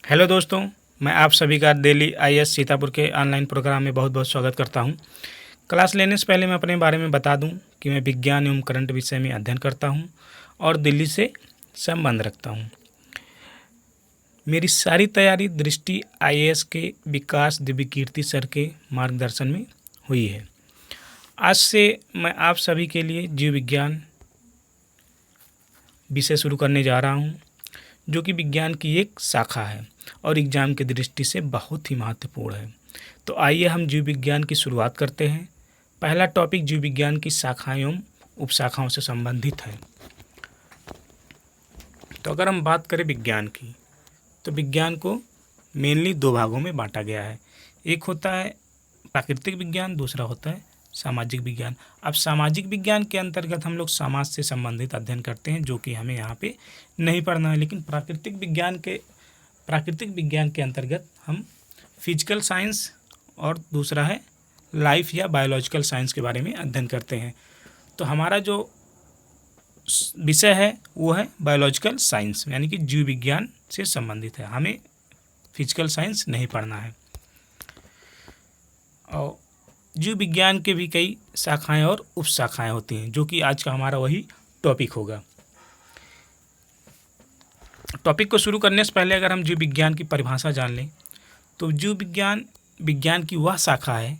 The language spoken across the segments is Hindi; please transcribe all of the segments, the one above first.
हेलो दोस्तों, मैं आप सभी का दिल्ली आईएएस सीतापुर के ऑनलाइन प्रोग्राम में बहुत बहुत स्वागत करता हूं। क्लास लेने से पहले मैं अपने बारे में बता दूं कि मैं विज्ञान एवं करंट विषय में अध्ययन करता हूं और दिल्ली से संबंध रखता हूं। मेरी सारी तैयारी दृष्टि आईएएस के विकास दिव्यकीर्ति सर के मार्गदर्शन में हुई है। आज से मैं आप सभी के लिए जीव विज्ञान विषय शुरू करने जा रहा हूं, जो कि विज्ञान की एक शाखा है और एग्ज़ाम की दृष्टि से बहुत ही महत्वपूर्ण है। तो आइए हम जीव विज्ञान की शुरुआत करते हैं। पहला टॉपिक जीव विज्ञान की शाखाएं एवं उपशाखाओं से संबंधित है। तो अगर हम बात करें विज्ञान की, तो विज्ञान को मेनली दो भागों में बांटा गया है। एक होता है प्राकृतिक विज्ञान, दूसरा होता है सामाजिक विज्ञान। अब सामाजिक विज्ञान के अंतर्गत हम लोग समाज से संबंधित अध्ययन करते हैं, जो कि हमें यहाँ पे नहीं पढ़ना है। लेकिन प्राकृतिक विज्ञान के अंतर्गत हम फिजिकल साइंस और दूसरा है लाइफ या बायोलॉजिकल साइंस के बारे में अध्ययन करते हैं। तो हमारा जो विषय है वो है बायोलॉजिकल साइंस, यानी कि जीव विज्ञान से संबंधित है। हमें फिजिकल साइंस नहीं पढ़ना है। और जीव विज्ञान के भी कई शाखाएं और उपशाखाएं होती हैं, जो कि आज का हमारा वही टॉपिक होगा। टॉपिक को शुरू करने से पहले अगर हम जीव विज्ञान की परिभाषा जान लें, तो जीव विज्ञान विज्ञान की वह शाखा है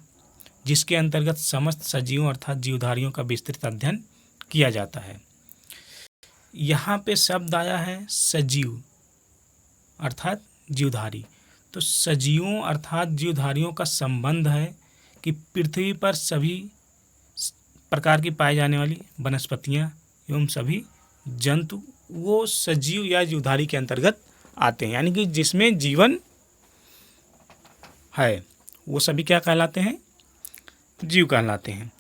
जिसके अंतर्गत समस्त सजीवों अर्थात जीवधारियों का विस्तृत अध्ययन किया जाता है। यहाँ पे शब्द आया है सजीव अर्थात जीवधारी। तो सजीवों अर्थात जीवधारियों का संबंध है कि पृथ्वी पर सभी प्रकार की पाई जाने वाली वनस्पतियाँ एवं सभी जंतु वो सजीव या जीवधारी के अंतर्गत आते हैं, यानी कि जिसमें जीवन है वो सभी क्या कहलाते हैं? जीव कहलाते हैं।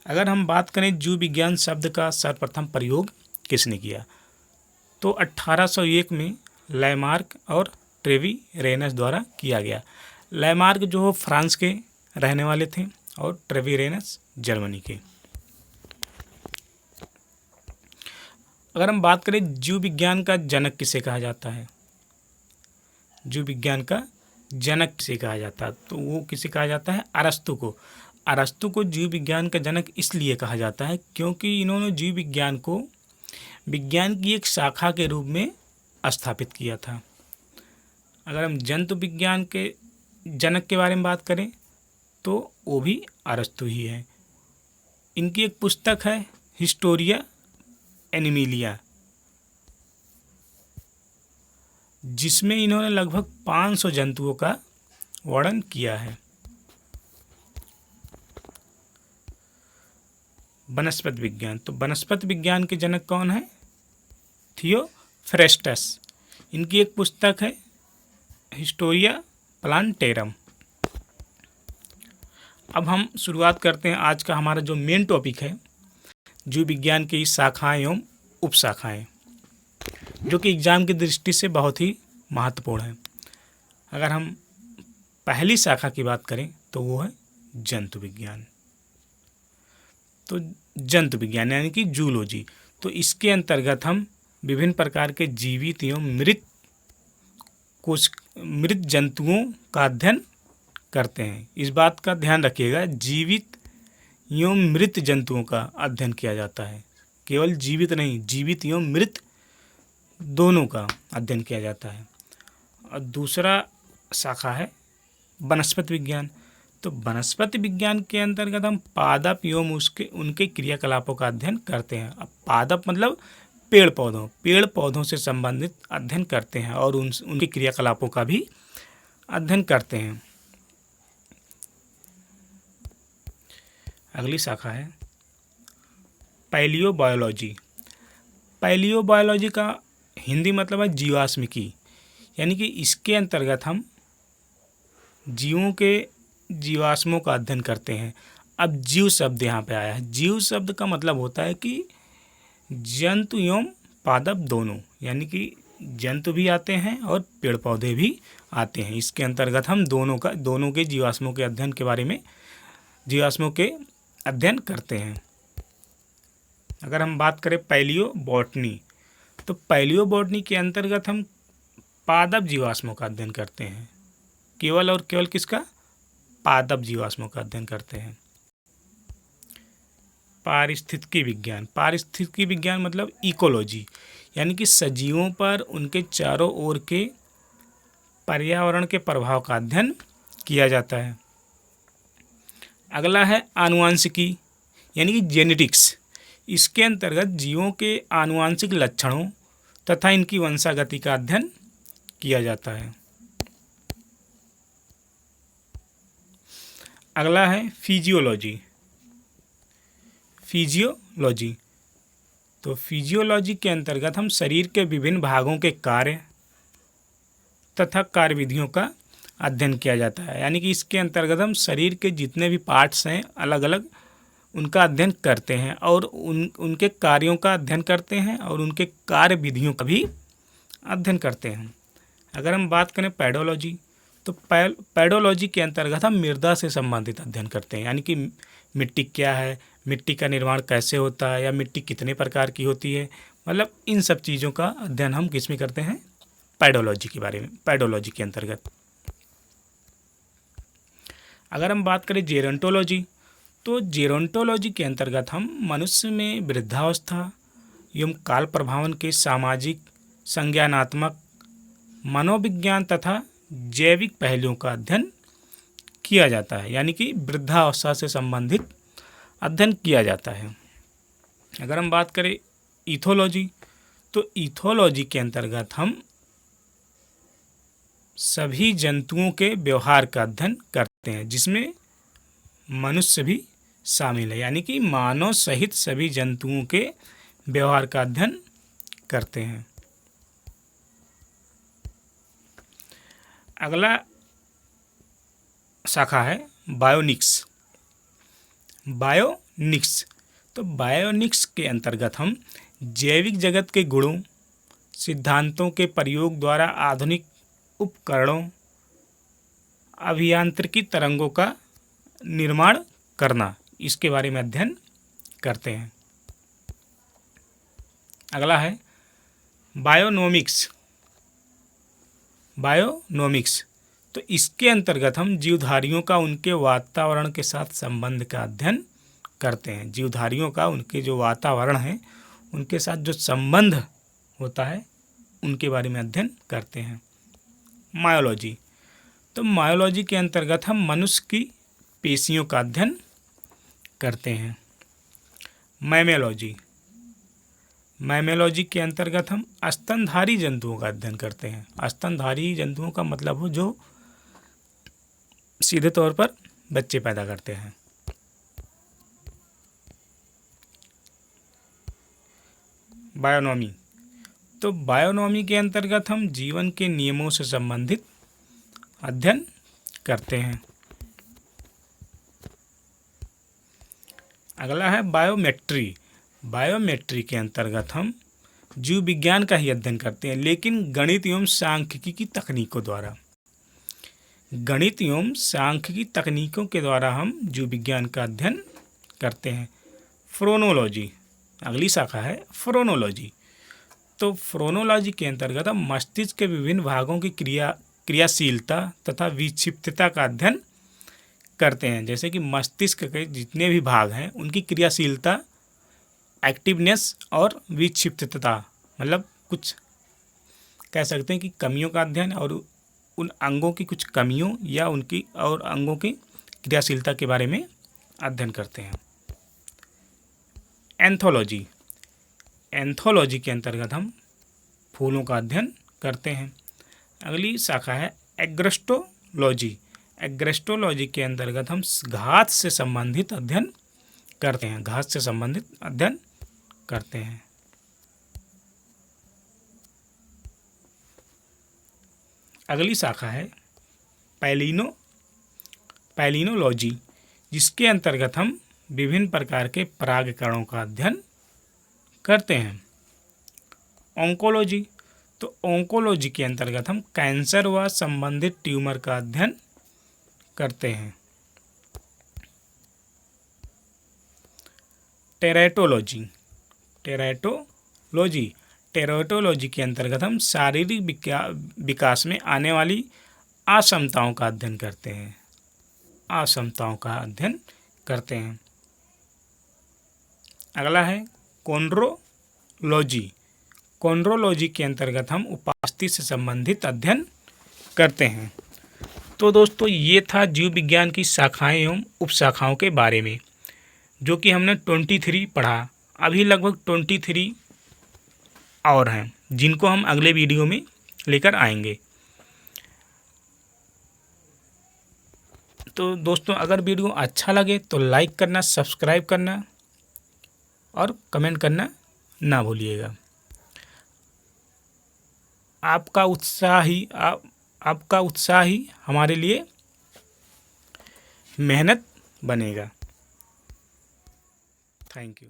अगर हम बात करें जीव विज्ञान शब्द का सर्वप्रथम प्रयोग किसने किया, तो 1801 में लैमार्क और ट्रेवीरेनस द्वारा किया गया। लैमार्क जो हो फ्रांस के रहने वाले थे और ट्रेवीरेनस जर्मनी के। अगर हम बात करें जीव विज्ञान का जनक किसे कहा जाता है, जीव विज्ञान का जनक किसे कहा जाता है, तो वो किसे कहा जाता है? अरस्तु को। अरस्तु को जीव विज्ञान का जनक इसलिए कहा जाता है क्योंकि इन्होंने जीव विज्ञान को विज्ञान की एक शाखा के रूप में स्थापित किया था। अगर हम जंतु विज्ञान के जनक के बारे में बात करें तो वो भी अरस्तु ही है। इनकी एक पुस्तक है हिस्टोरिया एनिमिलिया, जिसमें इन्होंने लगभग 500 जंतुओं का वर्णन किया है। वनस्पति विज्ञान, तो वनस्पति विज्ञान के जनक कौन है? थियोफ्रेस्टस। इनकी एक पुस्तक है हिस्टोरिया प्लांटेरम। अब हम शुरुआत करते हैं आज का हमारा जो मेन टॉपिक है, जीव विज्ञान की शाखाएं एवं उपशाखाएं, जो कि एग्जाम की दृष्टि से बहुत ही महत्वपूर्ण है। अगर हम पहली शाखा की बात करें तो वो है जंतु विज्ञान। तो जंतु विज्ञान यानी कि जूलॉजी, तो इसके अंतर्गत हम विभिन्न प्रकार के जीवित एवं मृत जंतुओं का अध्ययन करते हैं। इस बात का ध्यान रखिएगा, जीवित एवं मृत जंतुओं का अध्ययन किया जाता है। केवल जीवित नहीं, जीवित एवं मृत दोनों का अध्ययन किया जाता है। और दूसरा शाखा है वनस्पति विज्ञान। तो वनस्पति विज्ञान के अंतर्गत हम पादप एवं उनके क्रियाकलापों का अध्ययन करते हैं। अब पादप मतलब पेड़ पौधों से संबंधित अध्ययन करते हैं और उनके क्रियाकलापों का भी अध्ययन करते हैं। अगली शाखा है पैलियोबायोलॉजी। पैलियोबायोलॉजी का हिंदी मतलब है जीवाश्मिकी, यानी कि इसके अंतर्गत हम जीवों के जीवाश्मों का अध्ययन करते हैं। अब जीव शब्द यहाँ पे आया है। जीव शब्द का मतलब होता है कि जंतु एवं पादप दोनों, यानी कि जंतु भी आते हैं और पेड़ पौधे भी आते हैं। इसके अंतर्गत हम दोनों के जीवाश्मों के अध्ययन के बारे में जीवाश्मों के अध्ययन करते हैं। अगर हम बात करें पैलियोबॉटनी, तो पैलियोबॉटनी के अंतर्गत हम पादप जीवाश्मों का अध्ययन करते हैं। केवल और केवल किसका? पादप जीवाश्मों का अध्ययन करते हैं। पारिस्थितिकी विज्ञान, पारिस्थितिकी विज्ञान मतलब इकोलॉजी, यानी कि सजीवों पर उनके चारों ओर के पर्यावरण के प्रभाव का अध्ययन किया जाता है। अगला है आनुवांशिकी यानी कि जेनेटिक्स। इसके अंतर्गत जीवों के आनुवांशिक लक्षणों तथा इनकी वंशागति का अध्ययन किया जाता है। अगला है फिजियोलॉजी। फिजियोलॉजी तो फिजियोलॉजी के अंतर्गत हम शरीर के विभिन्न भागों के कार्य तथा कार्यविधियों का अध्ययन किया जाता है। यानी कि इसके अंतर्गत हम शरीर के जितने भी पार्ट्स हैं अलग अलग उनका अध्ययन करते हैं और उनके कार्यों का अध्ययन करते हैं और उनके कार्य विधियों का भी अध्ययन करते हैं। अगर हम बात करें पैडोलॉजी तो पैडोलॉजी के अंतर्गत हम मृदा से संबंधित अध्ययन करते हैं। यानी कि मिट्टी क्या है, मिट्टी का निर्माण कैसे होता है या मिट्टी कितने प्रकार की होती है, मतलब इन सब चीज़ों का अध्ययन हम किस में करते हैं? पैडोलॉजी के बारे में, पैडोलॉजी के अंतर्गत। अगर हम बात करें जेरोंटोलॉजी तो जेरोंटोलॉजी के अंतर्गत हम मनुष्य में वृद्धावस्था एवं काल प्रभावन के सामाजिक, संज्ञानात्मक, मनोविज्ञान तथा जैविक पहलुओं का अध्ययन किया जाता है। यानी कि वृद्धावस्था से संबंधित अध्ययन किया जाता है। अगर हम बात करें इथोलॉजी तो इथोलॉजी के अंतर्गत हम सभी जंतुओं के व्यवहार का अध्ययन करते हैं, जिसमें मनुष्य भी शामिल है। यानी कि मानव सहित सभी जंतुओं के व्यवहार का अध्ययन करते हैं। अगला शाखा है बायोनिक्स। बायोनिक्स तो बायोनिक्स के अंतर्गत हम जैविक जगत के गुणों, सिद्धांतों के प्रयोग द्वारा आधुनिक उपकरणों, अभियांत्रिकी तरंगों का निर्माण करना, इसके बारे में अध्ययन करते हैं। अगला है बायोनोमिक्स। बायोनोमिक्स तो इसके अंतर्गत हम जीवधारियों का उनके वातावरण के साथ संबंध का अध्ययन करते हैं। जीवधारियों का उनके जो वातावरण है उनके साथ जो संबंध होता है उनके बारे में अध्ययन करते हैं। मायोलॉजी तो मायोलॉजी के अंतर्गत हम मनुष्य की पेशियों का अध्ययन करते हैं। मैमोलॉजी, मैमोलॉजी के अंतर्गत हम स्तनधारी जंतुओं का अध्ययन करते हैं। स्तनधारी जंतुओं का मतलब हो जो सीधे तौर पर बच्चे पैदा करते हैं। बायोनॉमी तो बायोनॉमी के अंतर्गत हम जीवन के नियमों से संबंधित अध्ययन करते हैं। अगला है बायोमेट्री। बायोमेट्री के अंतर्गत हम जीव विज्ञान का ही अध्ययन करते हैं, लेकिन गणित एवं सांख्यिकी की तकनीकों द्वारा। गणित एवं सांख्यिकी तकनीकों के द्वारा हम जीव विज्ञान का अध्ययन करते हैं। फ्रोनोलॉजी अगली शाखा है फ्रोनोलॉजी। तो फ्रोनोलॉजी के अंतर्गत हम मस्तिष्क के विभिन्न भागों की क्रियाशीलता तथा विक्षिप्तता का अध्ययन करते हैं। जैसे कि मस्तिष्क के जितने भी भाग हैं उनकी क्रियाशीलता, एक्टिवनेस और विक्षिप्तता, मतलब कुछ कह सकते हैं कि कमियों का अध्ययन और उन अंगों की कुछ कमियों या उनकी और अंगों की क्रियाशीलता के बारे में अध्ययन करते हैं। एंथोलॉजी, एंथोलॉजी के अंतर्गत हम फूलों का अध्ययन करते हैं। अगली शाखा है एग्रेस्टोलॉजी। एग्रेस्टोलॉजी के अंतर्गत हम घास से संबंधित अध्ययन करते हैं। घास से संबंधित अध्ययन करते हैं। अगली शाखा है पैलिनोलॉजी, जिसके अंतर्गत हम विभिन्न प्रकार के परागकणों का अध्ययन करते हैं। ऑन्कोलॉजी तो ऑन्कोलॉजी के अंतर्गत हम कैंसर व संबंधित ट्यूमर का अध्ययन करते हैं। टेरेटोलॉजी, टेरेटोलॉजी टेराटोलॉजी के अंतर्गत हम शारीरिक विकास में आने वाली असमताओं का अध्ययन करते हैं। असमताओं का अध्ययन करते हैं। अगला है कॉन्ड्रोलॉजी। कॉन्ड्रोलॉजी के अंतर्गत हम उपास्थि से संबंधित अध्ययन करते हैं। तो दोस्तों ये था जीव विज्ञान की शाखाएं एवं उपशाखाओं के बारे में, जो कि हमने 23 पढ़ा। अभी लगभग 23 और हैं जिनको हम अगले वीडियो में लेकर आएंगे। तो दोस्तों अगर वीडियो अच्छा लगे तो लाइक करना, सब्सक्राइब करना और कमेंट करना ना भूलिएगा। आपका उत्साह ही हमारे लिए मेहनत बनेगा। Thank you.